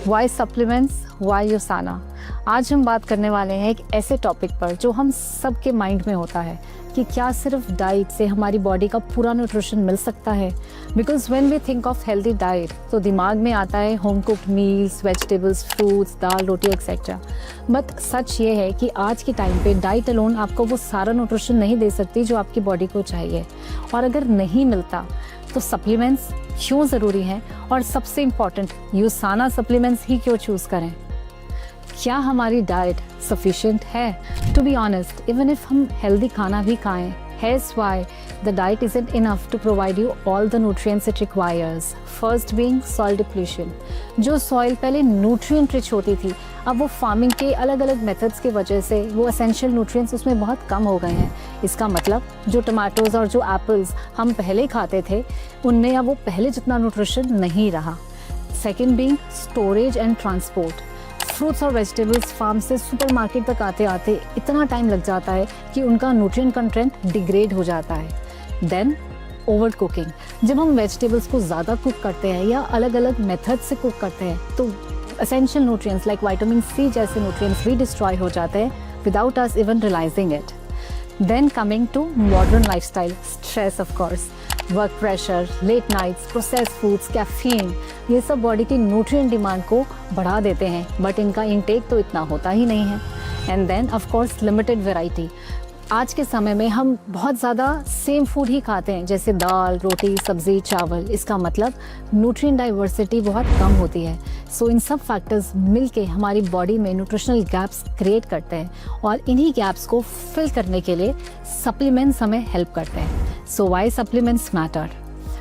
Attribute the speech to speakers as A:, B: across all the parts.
A: Y supplements, Y यूसाना। आज हम बात करने वाले हैं एक ऐसे टॉपिक पर जो हम सब के माइंड में होता है कि क्या सिर्फ डाइट से हमारी बॉडी का पूरा न्यूट्रिशन मिल सकता है। Because when we think of healthy diet तो दिमाग में आता है home cooked meals, vegetables, fruits, dal, roti etcetera. But सच ये है कि आज के टाइम पे डाइट अलोन आपको वो सारा न्यूट्रिशन नहीं दे सकती जो आपकी बॉडी को चाहिए, और अगर नहीं मिलता तो सप्लीमेंट्स क्यों ज़रूरी हैं, और सबसे इम्पॉर्टेंट यूसाना सप्लीमेंट्स ही क्यों चूज़ करें। क्या हमारी डाइट सफिशिएंट है? To be honest, even if हम हेल्दी खाना भी खाएं, here's why the diet isn't enough to provide you all the nutrients it requires. First being soil depletion. जो सॉइल पहले न्यूट्रिएंट रिच होती थी, अब वो फार्मिंग के अलग अलग मेथड्स की वजह से वो एसेंशियल न्यूट्रिएंट्स उसमें बहुत कम हो गए हैं। इसका मतलब जो टमाटोज और जो एप्पल्स हम पहले खाते थे उनमें अब वो पहले जितना न्यूट्रिशन नहीं रहा। Second being storage and transport. Fruits और वेजिटेबल्स फार्म से सुपरमार्केट तक आते आते इतना टाइम लग जाता है कि उनका न्यूट्रिएंट कंटेंट डिग्रेड हो जाता है। Then over cooking. जब हम वेजिटेबल्स को ज़्यादा कुक करते हैं या अलग अलग मेथड से कुक करते हैं तो essential nutrients like vitamin C जैसे न्यूट्रिएंट्स भी डिस्ट्रॉय हो जाते हैं without us even realising it. Then coming to modern lifestyle, stress of course, work pressure, late nights, processed foods, caffeine, ये सब बॉडी की न्यूट्रिएंट डिमांड को बढ़ा देते हैं, बट इनका इंटेक तो इतना होता ही नहीं है। And then of course limited variety. आज के समय में हम बहुत ज़्यादा सेम फूड ही खाते हैं, जैसे दाल, रोटी, सब्ज़ी, चावल। इसका मतलब न्यूट्रिएंट डाइवर्सिटी बहुत कम होती है। सो इन सब फैक्टर्स मिलके हमारी बॉडी में न्यूट्रिशनल गैप्स क्रिएट करते हैं, और इन्हीं गैप्स को फिल करने के लिए सप्लीमेंट्स हमें हेल्प करते हैं। सो वाई सप्लीमेंट्स मैटर?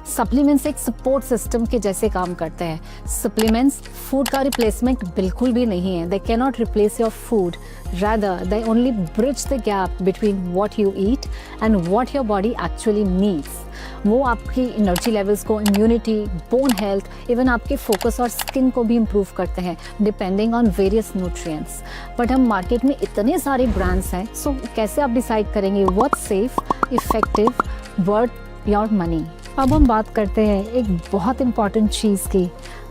A: सप्लीमेंट्स एक सपोर्ट सिस्टम के जैसे काम करते हैं। सप्लीमेंट्स फूड का रिप्लेसमेंट बिल्कुल भी नहीं है। They can not replace your food, rather they only bridge the gap between what you eat and what your body actually needs. वो आपकी एनर्जी लेवल्स को, इम्यूनिटी, बोन हेल्थ, इवन आपके focus और स्किन को भी इम्प्रूव करते हैं depending on various nutrients. But हम मार्केट में इतने सारे ब्रांड्स हैं, सो कैसे आप डिसाइड करेंगे what safe, effective, worth your money. अब हम बात करते हैं एक बहुत इम्पॉर्टेंट चीज़ की,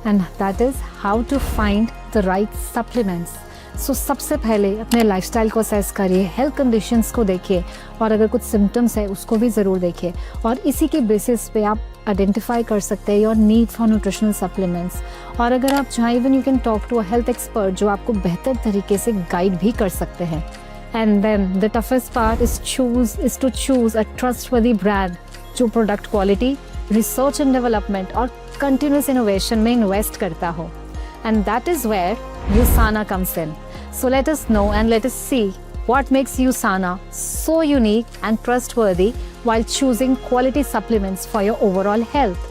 A: and that is how to find the right supplements. So सबसे पहले अपने लाइफस्टाइल को असेस करिए, हेल्थ कंडीशंस को देखिए, और अगर कुछ सिम्टम्स है उसको भी ज़रूर देखिए, और इसी के बेसिस पे आप आइडेंटिफाई कर सकते हैं your need for nutritional supplements. और अगर आप चाहें even you can talk to a health expert जो आपको बेहतर तरीके से गाइड भी कर सकते हैं। And then the toughest part is to choose a trustworthy brand जो product quality, research and development और कंटिन्यूस इनोवेशन में इन्वेस्ट करता हो। And that is where Usana comes in. So let us know and let us see what makes Usana so unique and trustworthy while choosing quality supplements for your overall health.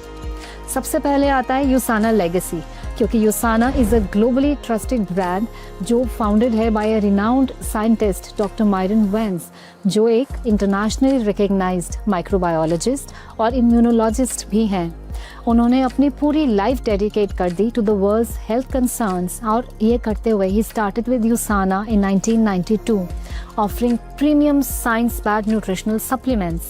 A: सबसे पहले आता है Usana legacy, क्योंकि Usana is a globally trusted brand जो founded है by a renowned scientist doctor Myron Wentz, जो एक internationally recognized microbiologist और इम्यूनोलॉजिस्ट भी हैं। उन्होंने अपनी पूरी लाइफ डेडिकेट कर दी to the world's health concerns, और ये करते हुए ही started with Usana in 1992, offering premium science backed nutritional supplements.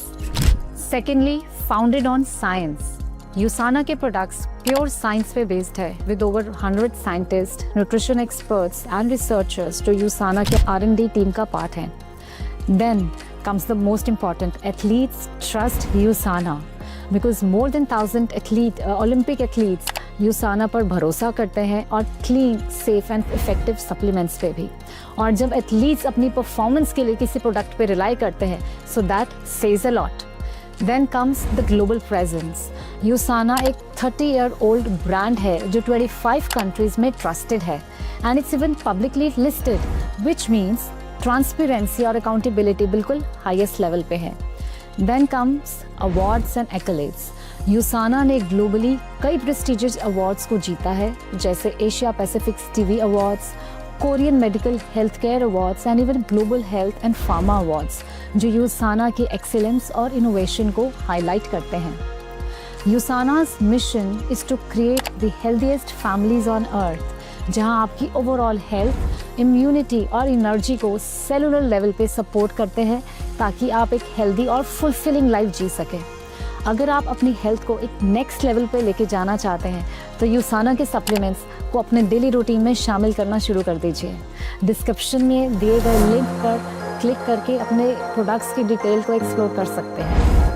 A: Secondly, founded on science, Usana के प्रोडक्ट्स प्योर साइंस पे बेस्ड है, with over 100 scientist, nutrition experts and researchers जो Usana के R&D टीम का पार्ट हैं। Then comes the most important, athletes trust Usana because more than 1,000 Olympic athletes यूसाना पर भरोसा करते हैं, और clean, safe and effective supplements पे भी। और जब एथलीट्स अपनी परफॉर्मेंस के लिए किसी प्रोडक्ट पे रिलाई करते हैं, so that says a lot. Then comes the global presence. Usana एक 30-year-old ब्रांड है जो 25 कंट्रीज में ट्रस्टेड है, and it's even publicly listed, which means transparency और अकाउंटेबिलिटी बिल्कुल हाईएस्ट लेवल पे है। Then comes awards and accolades. Usana ने ग्लोबली कई प्रेस्टिजियस अवार्ड्स को जीता है, जैसे Asia Pacific TV awards, Korean medical health care awards and even global health and pharma awards, जो यूसाना की एक्सीलेंस और इनोवेशन को हाईलाइट करते हैं। Usana's mission is to create the healthiest families on earth, जहां आपकी ओवरऑल हेल्थ, इम्यूनिटी और energy को सेलुलर लेवल पे सपोर्ट करते हैं, ताकि आप एक हेल्दी और फुलफिलिंग लाइफ जी सकें। अगर आप अपनी हेल्थ को एक नेक्स्ट लेवल पे लेके जाना चाहते हैं तो यूसाना के सप्लीमेंट्स को अपने डेली रूटीन में शामिल करना शुरू कर दीजिए। डिस्क्रिप्शन में दिए गए लिंक पर क्लिक करके अपने प्रोडक्ट्स की डिटेल को एक्सप्लोर कर सकते हैं।